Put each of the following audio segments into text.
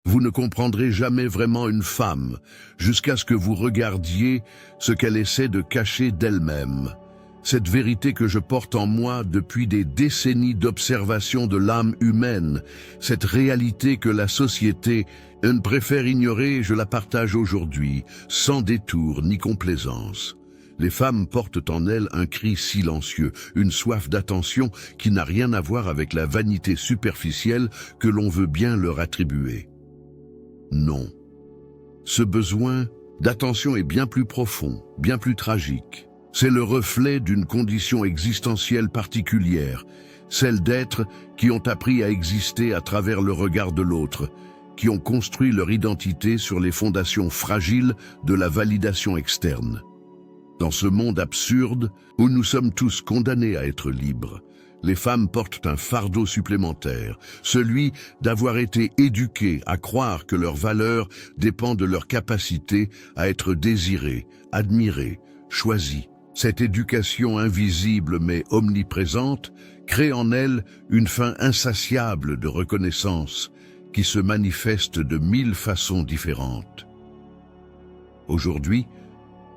Vous ne comprendrez jamais vraiment une femme jusqu'à ce que vous regardiez ce qu'elle essaie de cacher d'elle-même. Cette vérité que je porte en moi depuis des décennies d'observation de l'âme humaine, cette réalité que la société préfère ignorer, je la partage aujourd'hui, sans détour ni complaisance. Les femmes portent en elles un cri silencieux, une soif d'attention qui n'a rien à voir avec la vanité superficielle que l'on veut bien leur attribuer. Non. Ce besoin d'attention est bien plus profond, bien plus tragique. C'est le reflet d'une condition existentielle particulière, celle d'êtres qui ont appris à exister à travers le regard de l'autre, qui ont construit leur identité sur les fondations fragiles de la validation externe. Dans ce monde absurde, où nous sommes tous condamnés à être libres, les femmes portent un fardeau supplémentaire, celui d'avoir été éduquées à croire que leur valeur dépend de leur capacité à être désirées, admirées, choisies. Cette éducation invisible mais omniprésente crée en elles une faim insatiable de reconnaissance qui se manifeste de 1000 façons différentes. Aujourd'hui,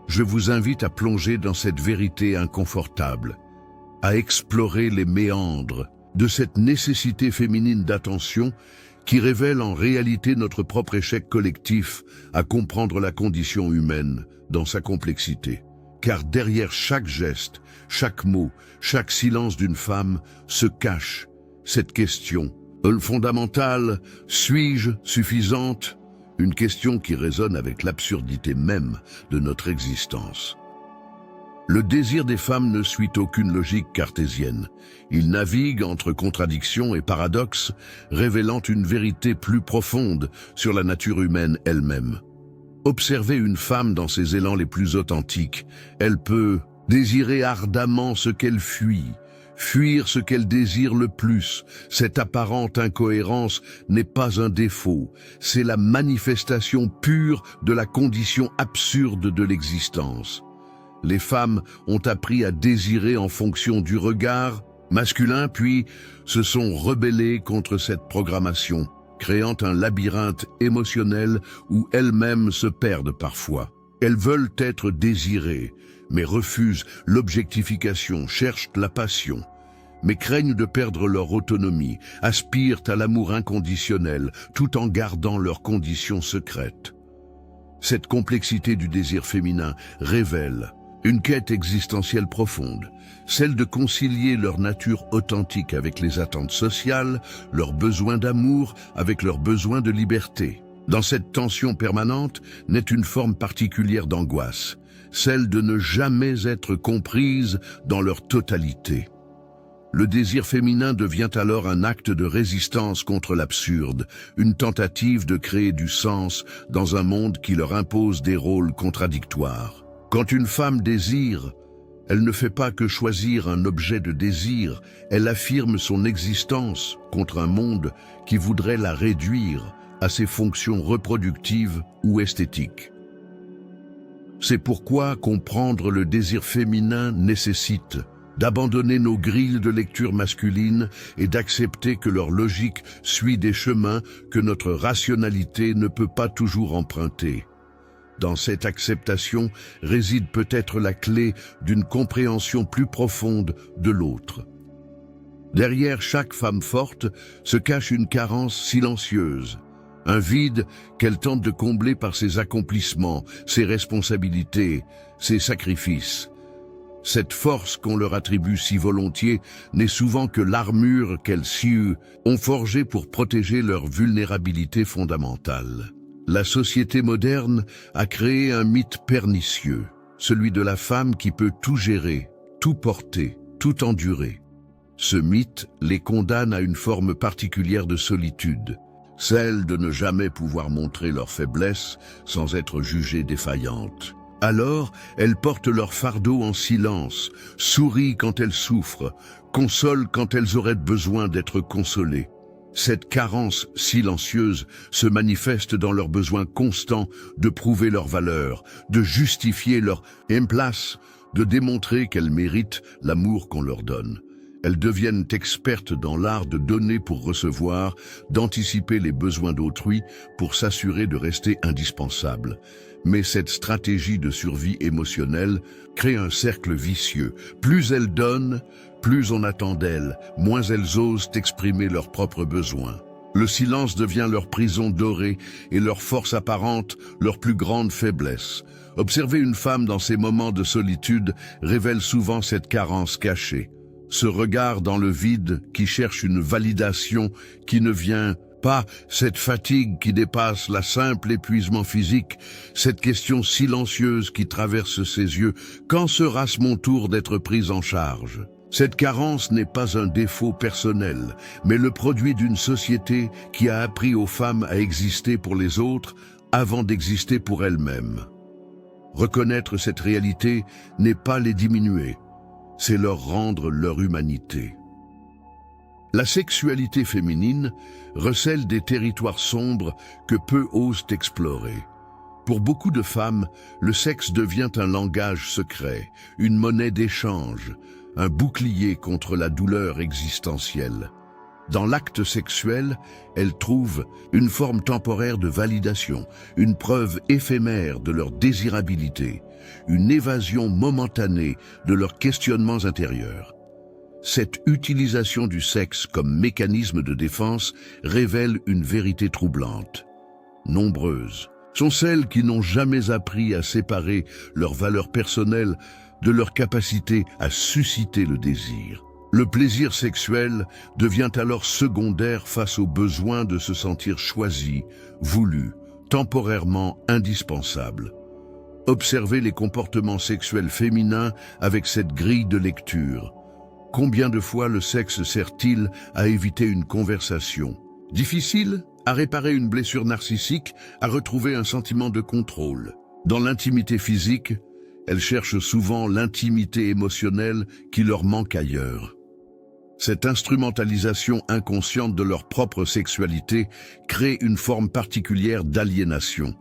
je vous invite à plonger dans cette vérité inconfortable, à explorer les méandres de cette nécessité féminine d'attention qui révèle en réalité notre propre échec collectif à comprendre la condition humaine dans sa complexité. Car derrière chaque geste, chaque mot, chaque silence d'une femme se cache cette question fondamentale, suis-je suffisante? Une question qui résonne avec l'absurdité même de notre existence. Le désir des femmes ne suit aucune logique cartésienne. Il navigue entre contradictions et paradoxes, révélant une vérité plus profonde sur la nature humaine elle-même. Observez une femme dans ses élans les plus authentiques. Elle peut désirer ardemment ce qu'elle fuit, fuir ce qu'elle désire le plus. Cette apparente incohérence n'est pas un défaut, c'est la manifestation pure de la condition absurde de l'existence. Les femmes ont appris à désirer en fonction du regard masculin, puis se sont rebellées contre cette programmation, créant un labyrinthe émotionnel où elles-mêmes se perdent parfois. Elles veulent être désirées, mais refusent l'objectification, cherchent la passion, mais craignent de perdre leur autonomie, aspirent à l'amour inconditionnel, tout en gardant leurs conditions secrètes. Cette complexité du désir féminin révèle une quête existentielle profonde, celle de concilier leur nature authentique avec les attentes sociales, leurs besoins d'amour avec leurs besoins de liberté. Dans cette tension permanente naît une forme particulière d'angoisse, celle de ne jamais être comprise dans leur totalité. Le désir féminin devient alors un acte de résistance contre l'absurde, une tentative de créer du sens dans un monde qui leur impose des rôles contradictoires. Quand une femme désire, elle ne fait pas que choisir un objet de désir, elle affirme son existence contre un monde qui voudrait la réduire à ses fonctions reproductives ou esthétiques. C'est pourquoi comprendre le désir féminin nécessite d'abandonner nos grilles de lecture masculine et d'accepter que leur logique suit des chemins que notre rationalité ne peut pas toujours emprunter. Dans cette acceptation réside peut-être la clé d'une compréhension plus profonde de l'autre. Derrière chaque femme forte se cache une carence silencieuse, un vide qu'elle tente de combler par ses accomplissements, ses responsabilités, ses sacrifices. Cette force qu'on leur attribue si volontiers n'est souvent que l'armure qu'elles ont forgée pour protéger leur vulnérabilité fondamentale. La société moderne a créé un mythe pernicieux, celui de la femme qui peut tout gérer, tout porter, tout endurer. Ce mythe les condamne à une forme particulière de solitude, celle de ne jamais pouvoir montrer leur faiblesse sans être jugées défaillantes. Alors, elles portent leur fardeau en silence, sourient quand elles souffrent, consolent quand elles auraient besoin d'être consolées. Cette carence silencieuse se manifeste dans leur besoin constant de prouver leur valeur, de justifier leur place, de démontrer qu'elles méritent l'amour qu'on leur donne. Elles deviennent expertes dans l'art de donner pour recevoir, d'anticiper les besoins d'autrui pour s'assurer de rester indispensables. Mais cette stratégie de survie émotionnelle crée un cercle vicieux. Plus elles donnent, plus on attend d'elles, moins elles osent exprimer leurs propres besoins. Le silence devient leur prison dorée et leur force apparente, leur plus grande faiblesse. Observer une femme dans ces moments de solitude révèle souvent cette carence cachée. Ce regard dans le vide qui cherche une validation qui ne vient pas, cette fatigue qui dépasse la simple épuisement physique, cette question silencieuse qui traverse ses yeux. Quand sera-ce mon tour d'être prise en charge ? Cette carence n'est pas un défaut personnel, mais le produit d'une société qui a appris aux femmes à exister pour les autres avant d'exister pour elles-mêmes. Reconnaître cette réalité n'est pas les diminuer, c'est leur rendre leur humanité. La sexualité féminine recèle des territoires sombres que peu osent explorer. Pour beaucoup de femmes, le sexe devient un langage secret, une monnaie d'échange, un bouclier contre la douleur existentielle. Dans l'acte sexuel, elles trouvent une forme temporaire de validation, une preuve éphémère de leur désirabilité, une évasion momentanée de leurs questionnements intérieurs. Cette utilisation du sexe comme mécanisme de défense révèle une vérité troublante. Nombreuses sont celles qui n'ont jamais appris à séparer leurs valeurs personnelles de leur capacité à susciter le désir. Le plaisir sexuel devient alors secondaire face au besoin de se sentir choisi, voulu, temporairement indispensable. Observez les comportements sexuels féminins avec cette grille de lecture. Combien de fois le sexe sert-il à éviter une conversation difficile, à réparer une blessure narcissique, à retrouver un sentiment de contrôle? Dans l'intimité physique, elles cherchent souvent l'intimité émotionnelle qui leur manque ailleurs. Cette instrumentalisation inconsciente de leur propre sexualité crée une forme particulière d'aliénation.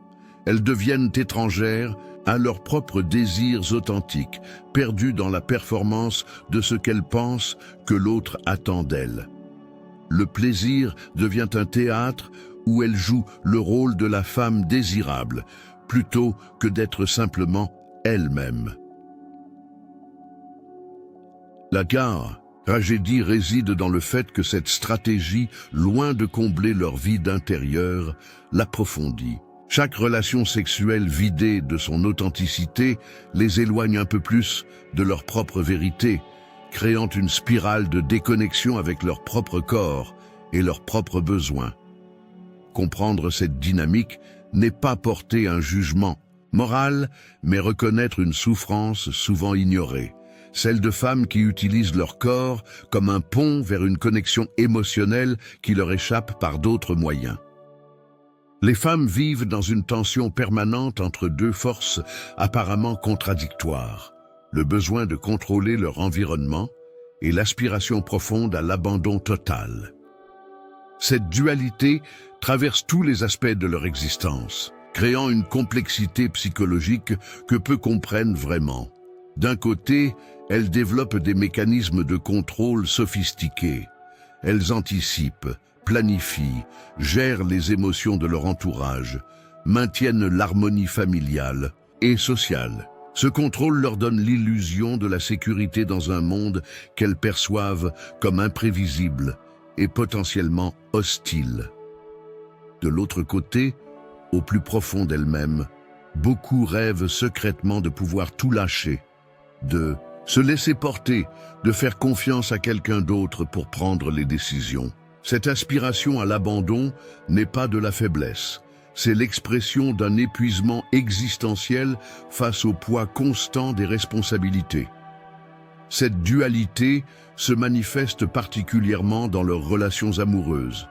Elles deviennent étrangères à leurs propres désirs authentiques, perdues dans la performance de ce qu'elles pensent que l'autre attend d'elles. Le plaisir devient un théâtre où elles jouent le rôle de la femme désirable, plutôt que d'être simplement elle-même. La tragédie réside dans le fait que cette stratégie, loin de combler leur vide intérieur, l'approfondit. Chaque relation sexuelle vidée de son authenticité les éloigne un peu plus de leur propre vérité, créant une spirale de déconnexion avec leur propre corps et leurs propres besoins. Comprendre cette dynamique n'est pas porter un jugement moral, mais reconnaître une souffrance souvent ignorée, celle de femmes qui utilisent leur corps comme un pont vers une connexion émotionnelle qui leur échappe par d'autres moyens. Les femmes vivent dans une tension permanente entre deux forces apparemment contradictoires, le besoin de contrôler leur environnement et l'aspiration profonde à l'abandon total. Cette dualité traverse tous les aspects de leur existence, créant une complexité psychologique que peu comprennent vraiment. D'un côté, elles développent des mécanismes de contrôle sophistiqués. Elles anticipent, planifient, gèrent les émotions de leur entourage, maintiennent l'harmonie familiale et sociale. Ce contrôle leur donne l'illusion de la sécurité dans un monde qu'elles perçoivent comme imprévisible et potentiellement hostile. De l'autre côté, au plus profond d'elles-mêmes, beaucoup rêvent secrètement de pouvoir tout lâcher, de se laisser porter, de faire confiance à quelqu'un d'autre pour prendre les décisions. Cette aspiration à l'abandon n'est pas de la faiblesse, c'est l'expression d'un épuisement existentiel face au poids constant des responsabilités. Cette dualité se manifeste particulièrement dans leurs relations amoureuses.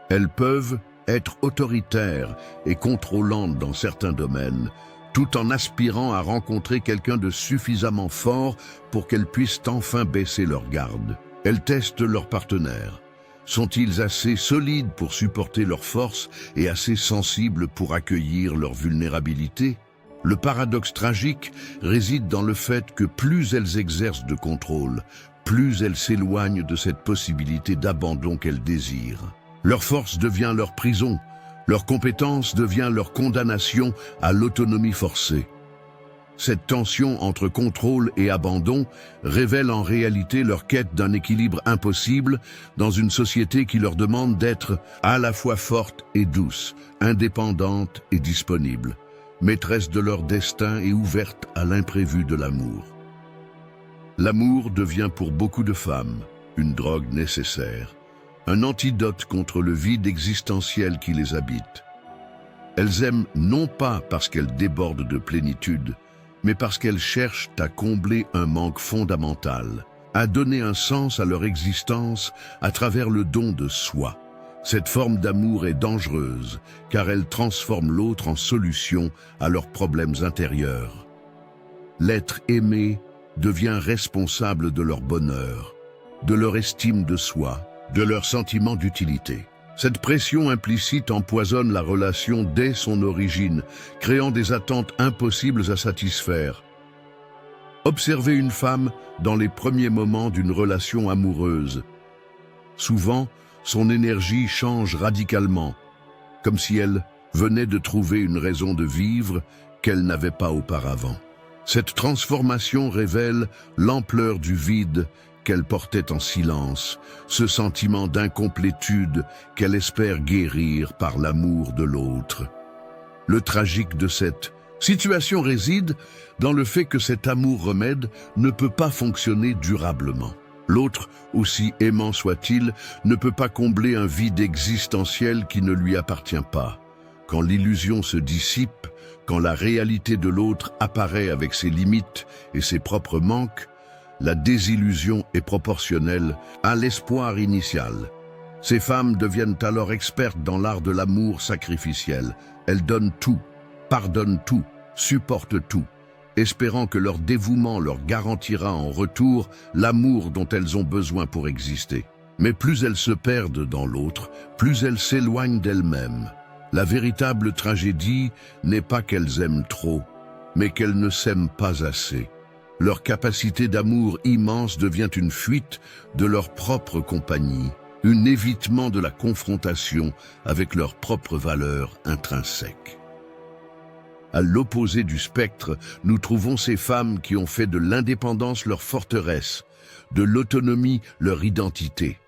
Elles peuvent être autoritaires et contrôlantes dans certains domaines, tout en aspirant à rencontrer quelqu'un de suffisamment fort pour qu'elles puissent enfin baisser leur garde. Elles testent leur partenaire. Sont-ils assez solides pour supporter leur force et assez sensibles pour accueillir leur vulnérabilité? Le paradoxe tragique réside dans le fait que plus elles exercent de contrôle, plus elles s'éloignent de cette possibilité d'abandon qu'elles désirent. Leur force devient leur prison, leur compétence devient leur condamnation à l'autonomie forcée. Cette tension entre contrôle et abandon révèle en réalité leur quête d'un équilibre impossible dans une société qui leur demande d'être à la fois forte et douce, indépendante et disponible, maîtresse de leur destin et ouverte à l'imprévu de l'amour. L'amour devient pour beaucoup de femmes une drogue nécessaire, un antidote contre le vide existentiel qui les habite. Elles aiment non pas parce qu'elles débordent de plénitude, mais parce qu'elles cherchent à combler un manque fondamental, à donner un sens à leur existence à travers le don de soi. Cette forme d'amour est dangereuse, car elle transforme l'autre en solution à leurs problèmes intérieurs. L'être aimé devient responsable de leur bonheur, de leur estime de soi, de leur sentiment d'utilité. Cette pression implicite empoisonne la relation dès son origine, créant des attentes impossibles à satisfaire. Observez une femme dans les premiers moments d'une relation amoureuse. Souvent, son énergie change radicalement, comme si elle venait de trouver une raison de vivre qu'elle n'avait pas auparavant. Cette transformation révèle l'ampleur du vide qu'elle portait en silence, ce sentiment d'incomplétude qu'elle espère guérir par l'amour de l'autre. Le tragique de cette situation réside dans le fait que cet amour-remède ne peut pas fonctionner durablement. L'autre, aussi aimant soit-il, ne peut pas combler un vide existentiel qui ne lui appartient pas. Quand l'illusion se dissipe, quand la réalité de l'autre apparaît avec ses limites et ses propres manques, la désillusion est proportionnelle à l'espoir initial. Ces femmes deviennent alors expertes dans l'art de l'amour sacrificiel. Elles donnent tout, pardonnent tout, supportent tout, espérant que leur dévouement leur garantira en retour l'amour dont elles ont besoin pour exister. Mais plus elles se perdent dans l'autre, plus elles s'éloignent d'elles-mêmes. La véritable tragédie n'est pas qu'elles aiment trop, mais qu'elles ne s'aiment pas assez. Leur capacité d'amour immense devient une fuite de leur propre compagnie, un évitement de la confrontation avec leurs propres valeurs intrinsèques. À l'opposé du spectre, nous trouvons ces femmes qui ont fait de l'indépendance leur forteresse, de l'autonomie leur identité.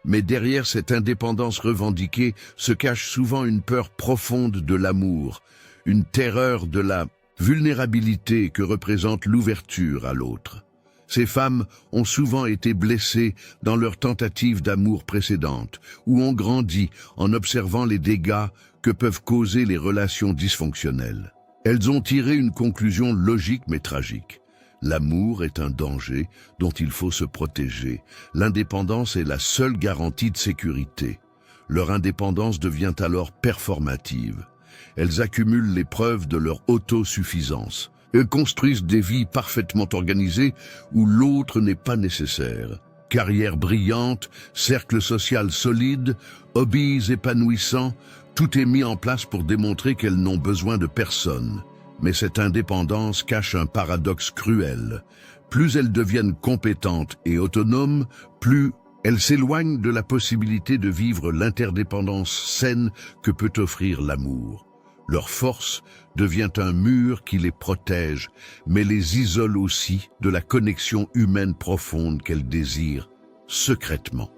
Mais derrière cette indépendance revendiquée se cache souvent une peur profonde de l'amour, une terreur de la vulnérabilité que représente l'ouverture à l'autre. Ces femmes ont souvent été blessées dans leurs tentatives d'amour précédentes, ou ont grandi en observant les dégâts que peuvent causer les relations dysfonctionnelles. Elles ont tiré une conclusion logique mais tragique. L'amour est un danger dont il faut se protéger. L'indépendance est la seule garantie de sécurité. Leur indépendance devient alors performative. Elles accumulent les preuves de leur autosuffisance. Elles construisent des vies parfaitement organisées où l'autre n'est pas nécessaire. Carrière brillante, cercle social solide, hobbies épanouissants, tout est mis en place pour démontrer qu'elles n'ont besoin de personne. Mais cette indépendance cache un paradoxe cruel. Plus elles deviennent compétentes et autonomes, plus elles s'éloignent de la possibilité de vivre l'interdépendance saine que peut offrir l'amour. Leur force devient un mur qui les protège, mais les isole aussi de la connexion humaine profonde qu'elles désirent, secrètement.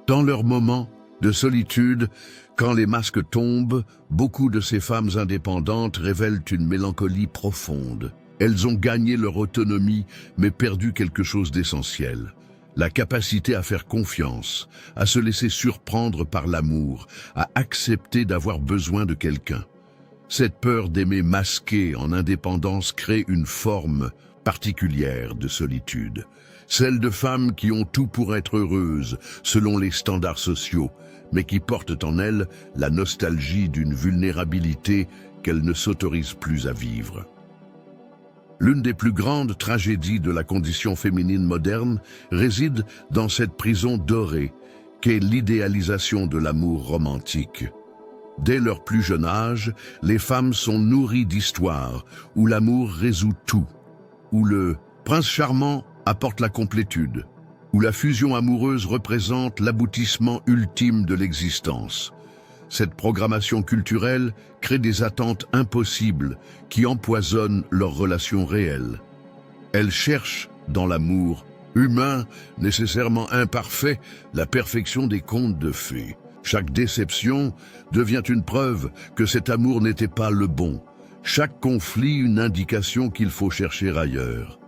Dans leurs moments de solitude, quand les masques tombent, beaucoup de ces femmes indépendantes révèlent une mélancolie profonde. Elles ont gagné leur autonomie, mais perdu quelque chose d'essentiel. La capacité à faire confiance, à se laisser surprendre par l'amour, à accepter d'avoir besoin de quelqu'un. Cette peur d'aimer masquée en indépendance crée une forme particulière de solitude. Celle de femmes qui ont tout pour être heureuses, selon les standards sociaux, mais qui portent en elles la nostalgie d'une vulnérabilité qu'elles ne s'autorisent plus à vivre. L'une des plus grandes tragédies de la condition féminine moderne réside dans cette prison dorée qu'est l'idéalisation de l'amour romantique. Dès leur plus jeune âge, les femmes sont nourries d'histoires où l'amour résout tout, où le prince charmant apporte la complétude, où la fusion amoureuse représente l'aboutissement ultime de l'existence. Cette programmation culturelle crée des attentes impossibles qui empoisonnent leurs relations réelles. Elles cherchent, dans l'amour humain, nécessairement imparfait, la perfection des contes de fées. Chaque déception devient une preuve que cet amour n'était pas le bon. Chaque conflit une indication qu'il faut chercher ailleurs.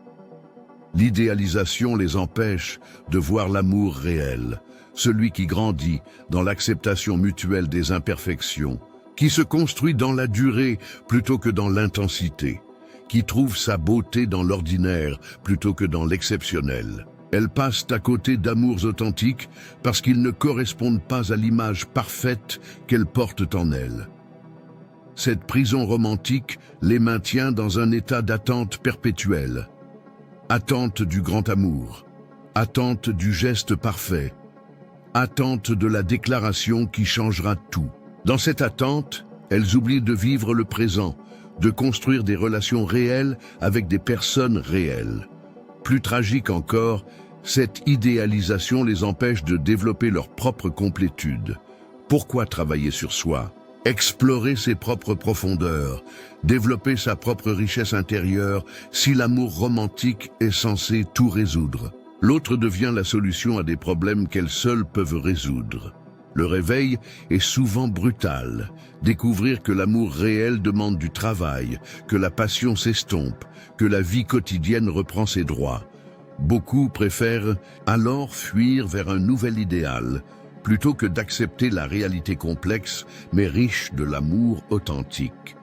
L'idéalisation les empêche de voir l'amour réel, celui qui grandit dans l'acceptation mutuelle des imperfections, qui se construit dans la durée plutôt que dans l'intensité, qui trouve sa beauté dans l'ordinaire plutôt que dans l'exceptionnel. Elles passent à côté d'amours authentiques parce qu'ils ne correspondent pas à l'image parfaite qu'elles portent en elles. Cette prison romantique les maintient dans un état d'attente perpétuelle. Attente du grand amour, attente du geste parfait, attente de la déclaration qui changera tout. Dans cette attente, elles oublient de vivre le présent, de construire des relations réelles avec des personnes réelles. Plus tragique encore, cette idéalisation les empêche de développer leur propre complétude. Pourquoi travailler sur soi? Explorer ses propres profondeurs, développer sa propre richesse intérieure si l'amour romantique est censé tout résoudre. L'autre devient la solution à des problèmes qu'elles seules peuvent résoudre. Le réveil est souvent brutal. Découvrir que l'amour réel demande du travail, que la passion s'estompe, que la vie quotidienne reprend ses droits. Beaucoup préfèrent alors fuir vers un nouvel idéal, plutôt que d'accepter la réalité complexe mais riche de l'amour authentique.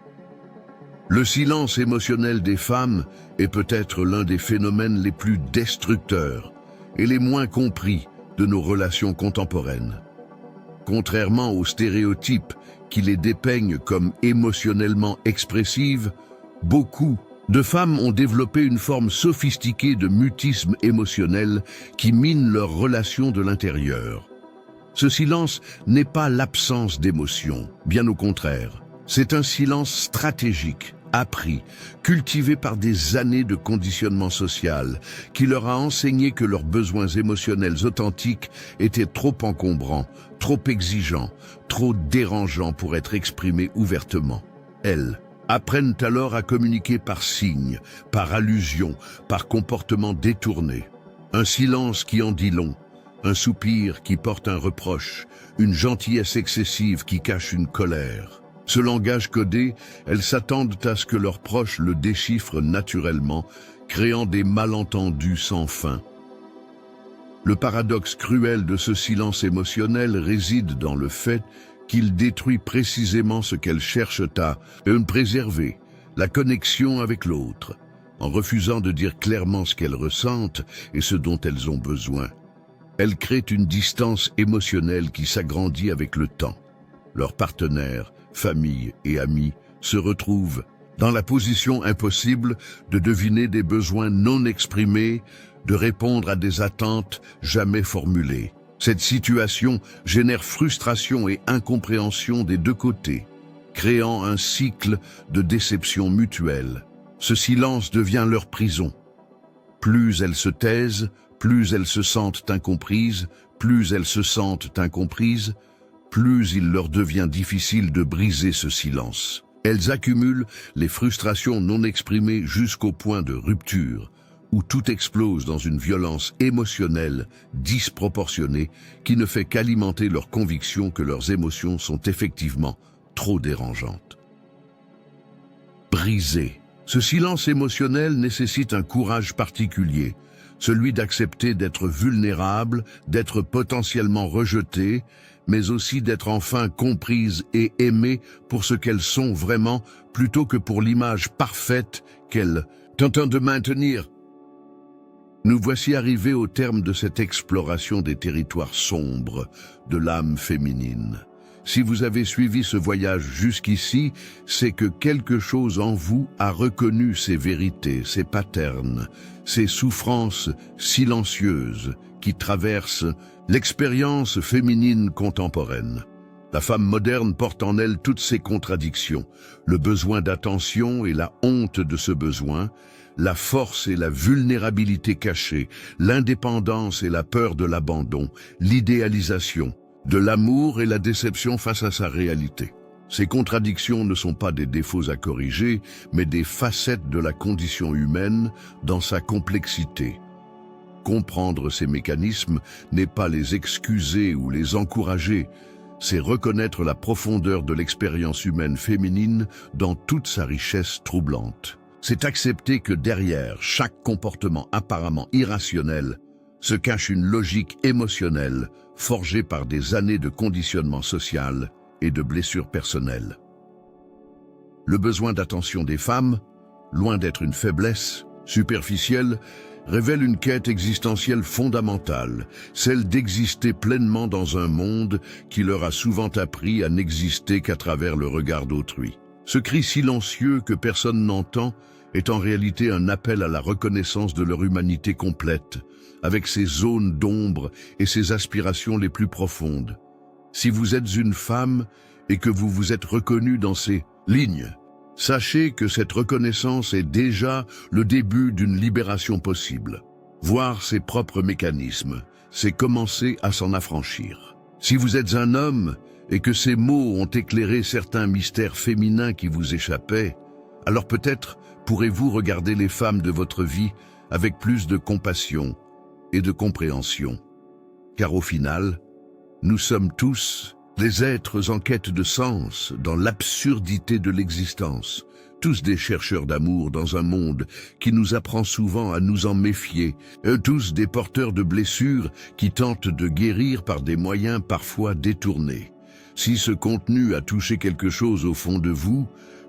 Le silence émotionnel des femmes est peut-être l'un des phénomènes les plus destructeurs et les moins compris de nos relations contemporaines. Contrairement aux stéréotypes qui les dépeignent comme émotionnellement expressives, beaucoup de femmes ont développé une forme sophistiquée de mutisme émotionnel qui mine leurs relations de l'intérieur. Ce silence n'est pas l'absence d'émotion, bien au contraire. C'est un silence stratégique, appris, cultivé par des années de conditionnement social, qui leur a enseigné que leurs besoins émotionnels authentiques étaient trop encombrants, trop exigeants, trop dérangeants pour être exprimés ouvertement. Elles apprennent alors à communiquer par signes, par allusion, par comportement détourné. Un silence qui en dit long. Un soupir qui porte un reproche, une gentillesse excessive qui cache une colère. Ce langage codé, elles s'attendent à ce que leurs proches le déchiffrent naturellement, créant des malentendus sans fin. Le paradoxe cruel de ce silence émotionnel réside dans le fait qu'il détruit précisément ce qu'elles cherchent à préserver, la connexion avec l'autre, en refusant de dire clairement ce qu'elles ressentent et ce dont elles ont besoin. Elles créent une distance émotionnelle qui s'agrandit avec le temps. Leurs partenaires, famille et amis se retrouvent dans la position impossible de deviner des besoins non exprimés, de répondre à des attentes jamais formulées. Cette situation génère frustration et incompréhension des deux côtés, créant un cycle de déception mutuelle. Ce silence devient leur prison. Plus elles se taisent, plus elles se sentent incomprises, plus elles se sentent incomprises, plus il leur devient difficile de briser ce silence. Elles accumulent les frustrations non exprimées jusqu'au point de rupture, où tout explose dans une violence émotionnelle disproportionnée qui ne fait qu'alimenter leur conviction que leurs émotions sont effectivement trop dérangeantes. Briser. Ce silence émotionnel nécessite un courage particulier, celui d'accepter d'être vulnérable, d'être potentiellement rejeté, mais aussi d'être enfin comprises et aimées pour ce qu'elles sont vraiment, plutôt que pour l'image parfaite qu'elles tentent de maintenir. Nous voici arrivés au terme de cette exploration des territoires sombres de l'âme féminine. Si vous avez suivi ce voyage jusqu'ici, c'est que quelque chose en vous a reconnu ces vérités, ces patterns, ces souffrances silencieuses qui traversent l'expérience féminine contemporaine. La femme moderne porte en elle toutes ces contradictions, le besoin d'attention et la honte de ce besoin, la force et la vulnérabilité cachée, l'indépendance et la peur de l'abandon, l'idéalisation, de l'amour et la déception face à sa réalité. Ces contradictions ne sont pas des défauts à corriger, mais des facettes de la condition humaine dans sa complexité. Comprendre ces mécanismes n'est pas les excuser ou les encourager, c'est reconnaître la profondeur de l'expérience humaine féminine dans toute sa richesse troublante. C'est accepter que derrière chaque comportement apparemment irrationnel se cache une logique émotionnelle forgée par des années de conditionnement social et de blessures personnelles. Le besoin d'attention des femmes, loin d'être une faiblesse superficielle, révèle une quête existentielle fondamentale, celle d'exister pleinement dans un monde qui leur a souvent appris à n'exister qu'à travers le regard d'autrui. Ce cri silencieux que personne n'entend est en réalité un appel à la reconnaissance de leur humanité complète, avec ses zones d'ombre et ses aspirations les plus profondes. Si vous êtes une femme et que vous vous êtes reconnue dans ces lignes, sachez que cette reconnaissance est déjà le début d'une libération possible. Voir ses propres mécanismes, c'est commencer à s'en affranchir. Si vous êtes un homme et que ces mots ont éclairé certains mystères féminins qui vous échappaient, alors peut-être pourrez-vous regarder les femmes de votre vie avec plus de compassion et de compréhension. Car au final, nous sommes tous des êtres en quête de sens dans l'absurdité de l'existence, tous des chercheurs d'amour dans un monde qui nous apprend souvent à nous en méfier, tous des porteurs de blessures qui tentent de guérir par des moyens parfois détournés. Si ce contenu a touché quelque chose au fond de vous,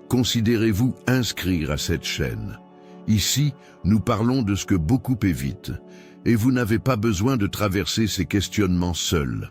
considérez-vous inscrire à cette chaîne. Ici, nous parlons de ce que beaucoup évitent, et vous n'avez pas besoin de traverser ces questionnements seuls.